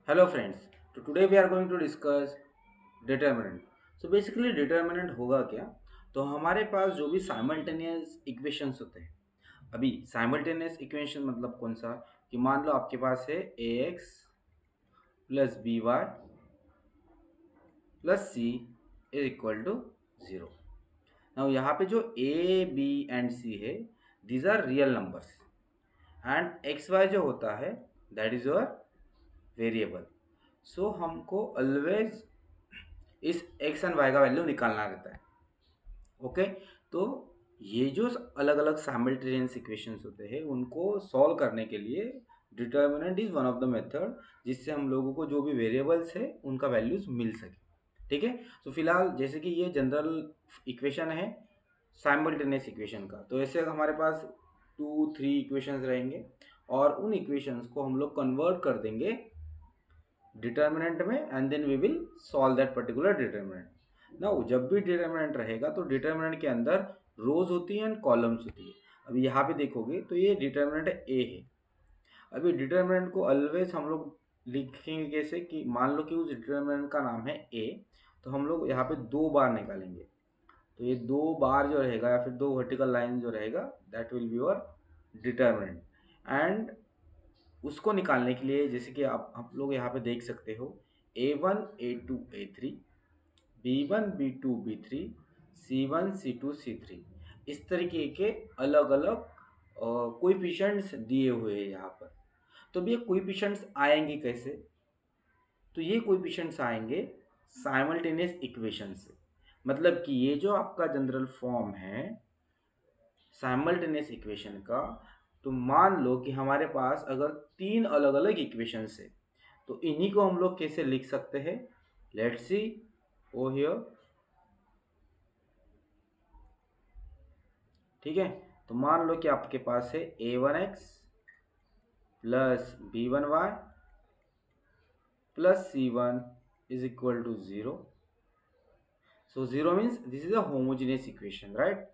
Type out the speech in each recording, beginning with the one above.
Hello friends, so today we are going to discuss determinant. So basically determinant होगा क्या? तो हमारे पास जो भी simultaneous equations होते हैं, अभी simultaneous equation मतलब कौन सा? कि मान लो आपके पास है ax plus by plus c is equal to 0. Now यहाँ पे जो a, b and c है, these are real numbers and x, y जो होता है that is your variable. सो हमको ऑलवेज इस एक्स एंड वाई का वैल्यू निकालना रहता है। ओके, तो ये जो अलग अलग साइमल्टेनियस इक्वेशंस होते हैं उनको सॉल्व करने के लिए determinant is one of the method जिससे हम लोगों को जो भी वेरिएबल्स है उनका वैल्यूज मिल सके। ठीक है, तो फिलहाल जैसे कि ये जनरल इक्वेशन है साइमल्टेनियस इक्वेशन का, तो ऐसे हमारे पास 2-3 इक्वेशंस रहेंगे और उन इक्वेशंस को हम लोग कन्वर्ट कर देंगे डिटर्मिनेंट में and then we will solve that particular determinant. Now जब भी डिटर्मिनेंट रहेगा तो डिटर्मिनेंट के अंदर रोज होती है एंड कॉलम्स होती है। अभी यहाँ पे देखोगे तो ये डिटर्मिनेंट ए है। अभी डिटर्मिनेंट को ऑलवेज हम लोग लिखेंगे कैसे कि मान लो कि उस डिटर्मिनेंट का नाम है ए, तो हम लोग यहाँ पे 2 बार निकालेंगे। तो ये 2 बार जो रहेगा या फिर 2 वर्टिकल लाइन जो रहेगा that will be your determinant. And उसको निकालने के लिए जैसे कि आप लोग यहाँ पे देख सकते हो a1 a2 a3 b1 b2 b3 c1 c2 c3 इस तरीके के अलग अलग कोएफिशिएंट्स दिए हुए हैं यहाँ पर। तो भी ये कोएफिशिएंट्स आएंगे कैसे? तो ये कोएफिशिएंट्स आएंगे साइमल्टेनियस इक्वेशन से। मतलब कि ये जो आपका जनरल फॉर्म है साइमल्टेनियस इक्वेशन का, तो मान लो कि हमारे पास अगर 3 अलग अलग इक्वेशंस है तो इन्हीं को हम लोग कैसे लिख सकते हैं? Let's see oh here. ठीक है, तो मान लो कि आपके पास है a1x plus b1y plus c1 is equal to 0. So 0 means this is a homogeneous equation, right?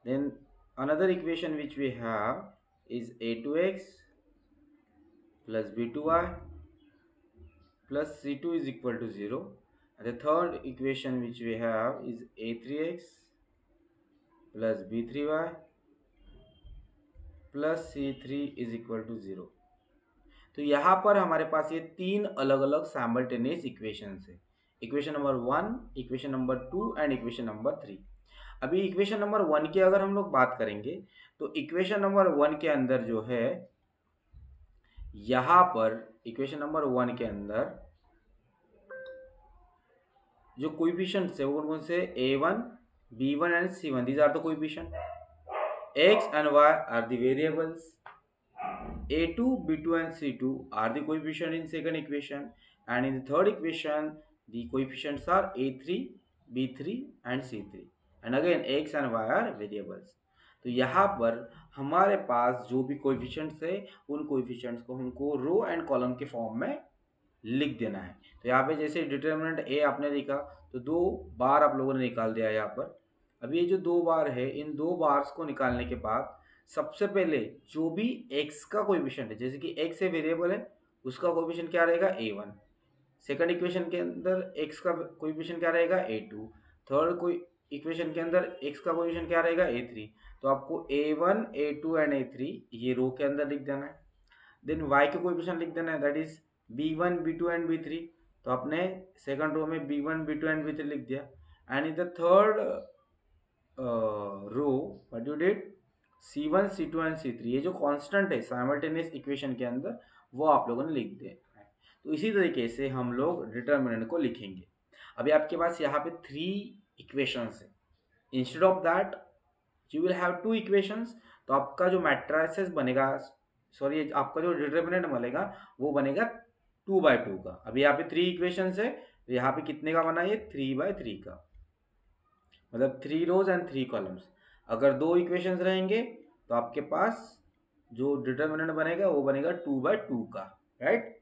Then another equation which we have is a2x plus b2y plus c2 is equal to 0. And the third equation which we have is a3x plus b3y plus c3 is equal to 0। तो यहाँ पर हमारे पास ये 3 अलग अलग simultaneous equations है। Equation number 1, equation number 2 and equation number 3। अभी equation number 1 की अगर हम लोग बात करेंगे तो इक्वेशन नंबर 1 के अंदर जो है यहाँ पर इक्वेशन नंबर 1 के अंदर जो कोएफिशिएंट्स है वो कौन से? a1 b1 and c1, these are the coefficient. x and y are the variables. a2 b2 and c2 are the coefficient in second equation, and in the third equation the coefficients are a3 b3 and c3, and again x and y are variables. तो यहाँ पर हमारे पास जो भी coefficients है उन coefficients को हमको रो एंड कॉलम के फॉर्म में लिख देना है। तो यहाँ पे जैसे डिटर्मिनेंट ए आपने लिखा तो 2 बार आप लोगों ने निकाल दिया यहाँ पर। अब ये जो 2 बार है इन 2 बार्स को निकालने के बाद सबसे पहले जो भी x का कोएफिशिएंट है, जैसे कि x है वेरिएबल है, उसका कोएफिशिएंट क्या रहेगा? a1। सेकंड इक्वेशन के अंदर x का कोएफिशिएंट क्या रहेगा? a2। थर्ड कोई इक्वेशन के अंदर x का कोएफिशिएंट क्या रहेगा? a3। तो आपको a1 a2 एंड a3 ये रो के अंदर लिख देना है। देन y के कोएफिशिएंट लिख देना है, that is b1 b2 and b3। तो आपने सेकंड रो में b1 b2 एंड b3 लिख दिया। And in the third row what you did? c1 c2 and c3 ये जो कांस्टेंट है साइमल्टेनियस इक्वेशन के अंदर वो आप लोगों ने लिख दिया है। तो इसी तरीके से हम लोग डिटर्मिनेंट को लिखेंगे। अभी आपके पास यहाँ पे 3 इक्वेशंस है। Instead of that you will have 2 equations. तो आपका जो मैट्रिसेस बनेगा, सॉरी आपका जो डिटर्मिनेंट बनेगा वो बनेगा 2/2 का। अभी यहाँ पे 3 इक्वेशंस है तो यहाँ पे कितने का बना? ये 3/3 का, मतलब 3 रोज एंड 3 कॉलम्स। अगर 2 इक्वेशंस रहेंगे तो आपके पास जो डिटर्मिनेंट बनेगा वो बनेगा 2/2 का, राइट?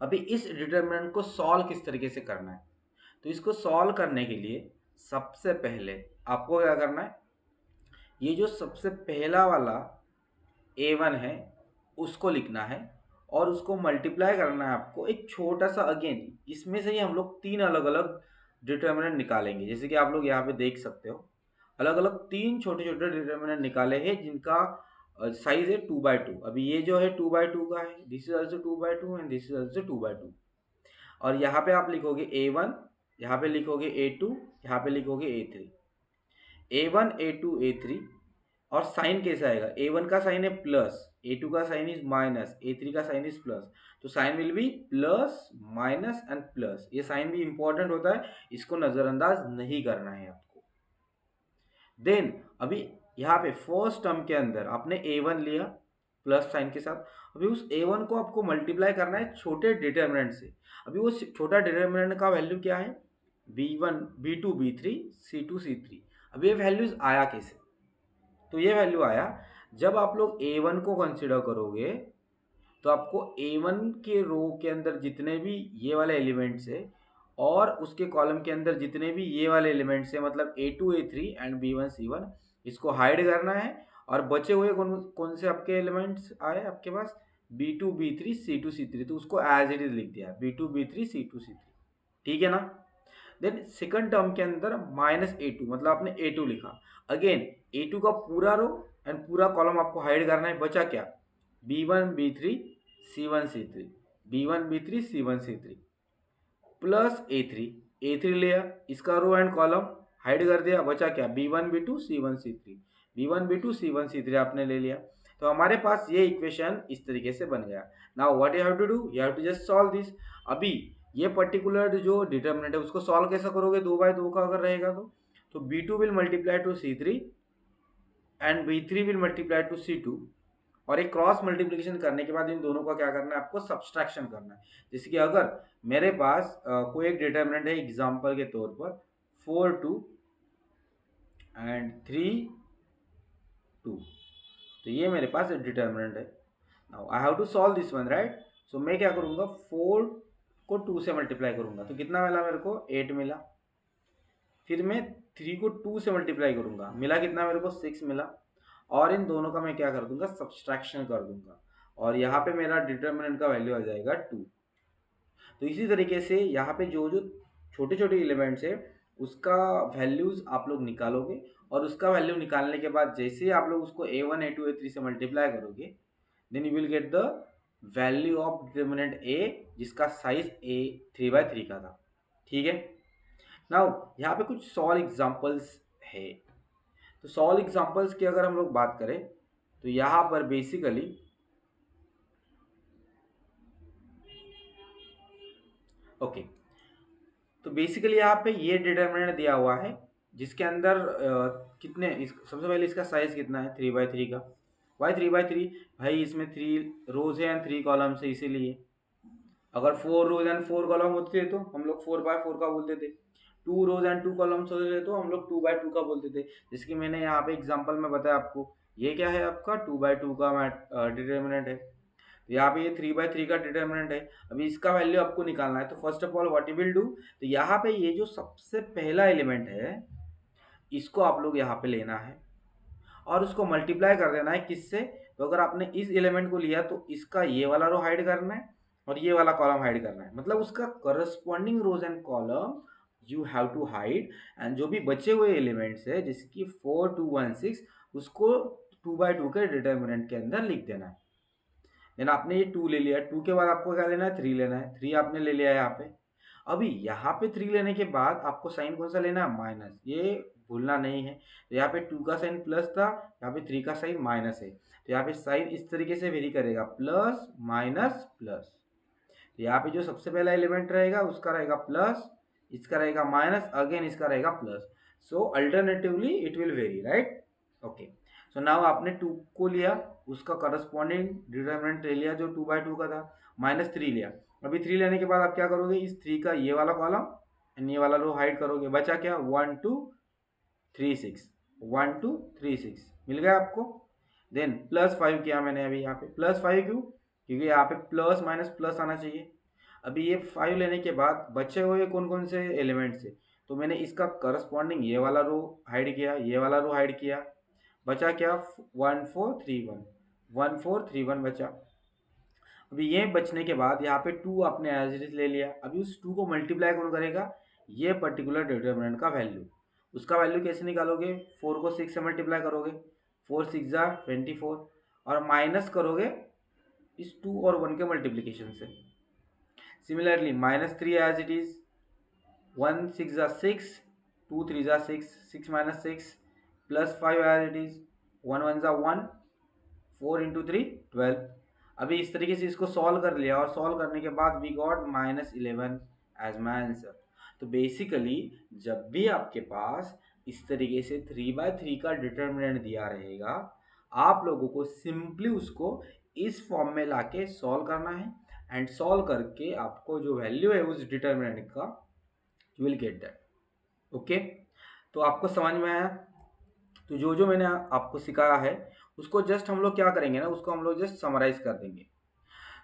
अभी इस डिटर्मिनेंट को सॉल्व किस तरीके से करना है? तो इसको सॉल्व करने के लिए सबसे पहले आपको क्या करना है? ये जो सबसे पहला वाला a1 है उसको लिखना है और उसको मल्टीप्लाई करना है आपको एक छोटा सा, अगेन इसमें से ही हम लोग 3 अलग-अलग डिटर्मिनेंट निकालेंगे। जैसे कि आप लोग यहाँ पे देख सकते हो, अलग-अलग 3 छोटे-छोटे डिटर्मिनेंट निकाले हैं जिनका साइज़ है 2/2। अभी ये जो है 2/2 का है, this is also 2/2 and this is also 2/2। और यहाँ पे आप लिखोगे A1, यहाँ पे लिखोगे A2, यहाँ पे लिखोगे A3। A1, A2, A3 और साइन कैसा आएगा? A1 का साइन है प्लस, A2 का साइन इज माइनस, A3 का साइन इज प्लस। तो sign will be plus minus and plus. ये साइन भी इंपॉर्टेंट होता है, इसको नजरअंदाज नहीं करना है आपको। देन अभी यहाँ पे फर्स्ट टर्म के अंदर आपने A1 लिया प्लस साइन के साथ। अभी उस A1 को आपको मल्टीप्लाई करना है छोटे डिटर्मिनेंट से। अभी वो छोटा डिटर्मिनेंट का वैल्यू क्या है? B1, B2, B3, C2, C3। अब ये वैल्यूज आया कैसे? तो ये वैल्यू आया जब आप लोग A1 को कंसिडर करोगे तो आपको A1 के रो के अंदर जितने भी ये वाले एलिमेंट्स है और उसके कॉलम के अंदर जितने भी ये वाले एलिमेंट्स है, मतलब A2, A3 and B1, C1, इसको हाइड करना है। और बचे हुए कौन कौन से आपके एलिमेंट्स आए आपके पास? B2, B3, C2, C3। तो उसको एज इट इज लिख दिया, B2, B3, C2, C3। ठीक है ना? देन सेकंड टर्म के अंदर -A2, मतलब आपने A2 लिखा। अगेन A2 का पूरा रो एंड पूरा कॉलम आपको हाइड करना है। बचा क्या? B1, B3, C1, C3, B1, B3, C1, C3 plus A3 लिया, इसका रो एंड कॉलम हाइड कर दिया। बचा क्या? B1, B2, C1, C3, B1, B2, C1, C3 आपने ले लिया। तो हमारे पास ये इक्वेशन इस तरीके से बन गया। Now what you have to do? You have to just solve this. अभी ये पर्टिकुलर जो डिटर्मिनेंट है उसको सॉल्व कैसे करोगे? 2/2 का अगर रहेगा तो B2 will multiply two C3 and B3 will multiply two C2। और एक क्रॉस मल्टीप्लिकेशन करने के बाद इन दोनों का क्या करना है? आपको सब्सट्रैक्शन करना है। जैसे कि अगर मेरे पास कोई एक डिटर्मिनेंट है, एग्जांपल के तौर पर 4 2 एंड 3 2, तो ये मेरे पास डिटर्मिनेंट है। Now I have to solve this one, right? So मैं क्या करूंगा? 4 को 2 से मल्टीप्लाई करूंगा तो कितना मिला मेरे को? 8 मिला। फिर मैं 3 को 2 से मल्टीप्लाई करूंगा, मिला कितना मेरे को? 6 मिला। और इन दोनों का मैं क्या कर दूंगा? सब्सट्रैक्शन कर दूंगा। और यहाँ पे मेरा डिटर्मिनेंट का वैल्यू आ जाएगा 2। तो इसी तरीके से यहाँ पे जो जो छोटे छोटे एलिमेंट्स है उसका वैल्यूज आप लोग निकालोगे। और उसका वैल्यू निकालने के बाद जैसे ही आप लोग उसको A1, A2, A3 से मल्टीप्लाई करोगे, then you will get the value of determinant A, जिसका साइज A 3/3 का था। ठीक है? नाउ यहाँ पे कुछ सॉल्व एग्जांपल्स है। तो सॉल्व एग्जांपल्स की अगर हम लोग बात करें तो यहाँ पर बेसिकली ओके, तो बेसिकली यहाँ पे ये डिटर्मिनेंट दिया हुआ है जिसके अंदर कितने सबसे पहले इसका साइज कितना है? 3/3 का। वाई 3/3? भाई इसमें 3 रोज है एंड 3 कॉलम्स है, इसीलिए। अगर 4 रोज एंड 4 कॉलम होते थे तो हम लोग 4/4 का बोलते थे। 2 रोज एंड 2 कॉलम्स होते थे तो हम लोग 2/2 का बोलते थे। जिसकी मैंने यहाँ पे एग्जाम्पल में बताया आपको, ये क्या है? आपका 2/2 का डिटर्मिनेंट है। तो यहाँ पे ये 3/3 का डिटर्मिनेंट है। अभी इसका वैल्यू आपको निकालना है। तो first of all what you will do, तो यहाँ पे ये जो सबसे पहला एलिमेंट है इसको आप लोग यहाँ पे लेना है और उसको मल्टीप्लाई कर देना है किससे? तो अगर आपने इस एलिमेंट को लिया तो इसका ये वाला रो हाइड करना है और ये वाला कॉलम हाइड करना है, मतलब उसका corresponding rows and column you have to hide. And जो भी बचे हुए एलिमेंट्स है जैसे कि 4 2 1 6, उसको 2/2 के डिटर्मिनेंट के अंदर लिख देना है। देन आपने ये 2 ले लिया, 2 के बाद आपको क्या लेना है? 3 लेना है। 3 आपने ले लिया यहाँ पे। अभी यहाँ पे 3 लेने के बाद आपको साइन कौन सा लेना है? माइनस, ये भूलना नहीं है। तो यहाँ पे 2 का साइन प्लस था, यहाँ पे 3 का साइन माइनस है। तो यहाँ पे साइन इस तरीके से वेरी करेगा, प्लस माइनस प्लस। तो यहाँ पे जो सबसे पहला एलिमेंट रहेगा उसका रहेगा प्लस, इसका रहेगा माइनस, अगेन इसका रहेगा plus. So alternatively it will very, right? Okay, so now आपने 2 को लिया, उसका करस्पॉन्डिंग डिटर्मिनेंट ले लिया जो 2/2 का था, -3 लिया। अभी 3 लेने के बाद आप क्या करोगे? इस 3 का ये वाला कॉलम एंड ये वाला रो हाइड करोगे। बचा क्या? 1 2 3 6, 1 2 3 6 मिल गया आपको। देन +5 किया मैंने। अभी यहाँ पे +5 क्यों? क्योंकि यहाँ पे प्लस माइनस प्लस आना चाहिए। अभी ये 5 लेने के बाद बचे हुए कौन कौन से एलिमेंट्स है? तो मैंने इसका करस्पॉन्डिंग ये वाला रो हाइड किया, ये वाला रो हाइड किया। बचा क्या? 1 4 3 1, 1 4 3 1 बचा। अभी ये बचने के बाद यहाँ पे 2 आपने एज इट इज ले लिया। अभी उस 2 को मल्टीप्लाई कौन करेगा, ये पर्टिकुलर डिटर्मिनेंट का वैल्यू। उसका वैल्यू कैसे निकालोगे, 4 को 6 से मल्टीप्लाई करोगे, 4 6 जा 24, और माइनस करोगे इस 2 और 1 के मल्टीप्लीकेशन से। सिमिलरली -3 एज इट इज, 1 6 जा 6, 2 3 जा 6, 6 minus 6 plus 5 as it is, 1 1 जा 1, 4 इंटू 3 12। अभी इस तरीके से इसको सॉल्व कर लिया, और सॉल्व करने के बाद we got -11 as my answer. तो बेसिकली जब भी आपके पास इस तरीके से 3/3 का डिटर्मिनेंट दिया रहेगा, आप लोगों को सिंपली उसको इस फॉर्म में लाके सॉल्व करना है, एंड सॉल्व करके आपको जो वैल्यू है उस डिटर्मिनेंट का, you will get that. Okay, तो आपको समझ में आया। तो जो जो मैंने आपको सिखाया है उसको जस्ट हम लोग क्या करेंगे ना, उसको हम लोग जस्ट समराइज कर देंगे।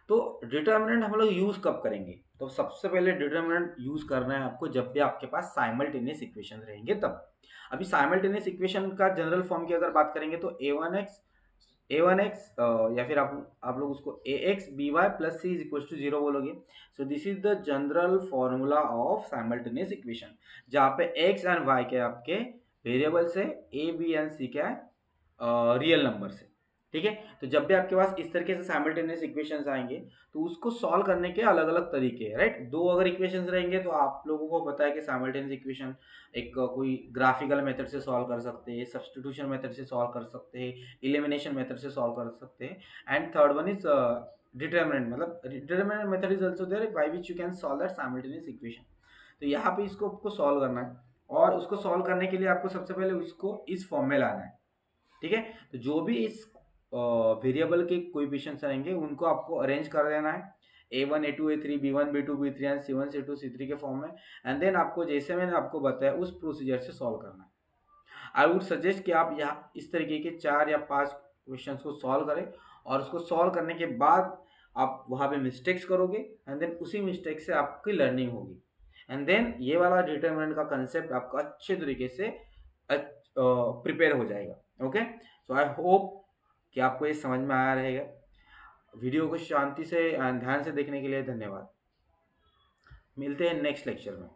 तो डिटर्मिनेंट हम लोग यूज कब करेंगे, तो सबसे पहले डिटर्मिनेंट यूज करना है आपको जब भी आपके पास साइमल्टेनियस इक्वेशन रहेंगे तब। अभी साइमल्टेनियस इक्वेशन का जनरल फॉर्म की अगर बात करेंगे तो a1x या फिर आप लोग उसको ax by plus c is equals to 0 बोलोगे। So this is the general formula of simultaneous equation, जहाँ पे x एंड y के आपके वेरिएबल्स है, a b एंड c क्या है, रियल नंबर है। ठीक है, तो जब भी आपके पास इस तरीके से साइमल्टेनियस इक्वेशंस आएंगे तो उसको सॉल्व करने के अलग अलग तरीके हैं, राइट। दो अगर इक्वेशंस रहेंगे तो आप लोगों को पता है कि साइमल्टेनियस इक्वेशन एक कोई ग्राफिकल मेथड से सॉल्व कर सकते हैं, सब्स्टिट्यूशन मेथड से सॉल्व कर सकते हैं, एलिमिनेशन मेथड से सॉल्व कर सकते हैं, and third one is determinant, मतलब determinant method is also there by which you can solve that simultaneous equation. तो यहाँ पे इसको आपको सॉल्व करना है, और उसको सॉल्व करने के लिए आपको सबसे पहले उसको इस फॉर्म में लाना है। ठीक है, तो जो भी इस वेरिएबल के कोएफिशिएंट्स रहेंगे उनको आपको अरेंज कर देना है, a1 a2 a3 b1 b2 b3 and c1 c2 c3 के फॉर्म में, एंड देन आपको जैसे मैंने आपको बताया उस प्रोसीजर से सॉल्व करना है। आई वुड सजेस्ट कि आप यहाँ इस तरीके के 4 या 5 क्वेश्चंस को सॉल्व करें, और उसको सॉल्व करने के बाद आप वहाँ पे मिस्टेक्स करोगे, एंड देन उसी मिस्टेक से आपकी लर्निंग होगी, एंड देन ये वाला डिटरमिनेंट का कंसेप्ट आपका अच्छे तरीके से प्रिपेयर हो जाएगा। ओके, सो आई होप कि आपको ये समझ में आया रहेगा। वीडियो को शांति से एंड ध्यान से देखने के लिए धन्यवाद। मिलते हैं नेक्स्ट लेक्चर में।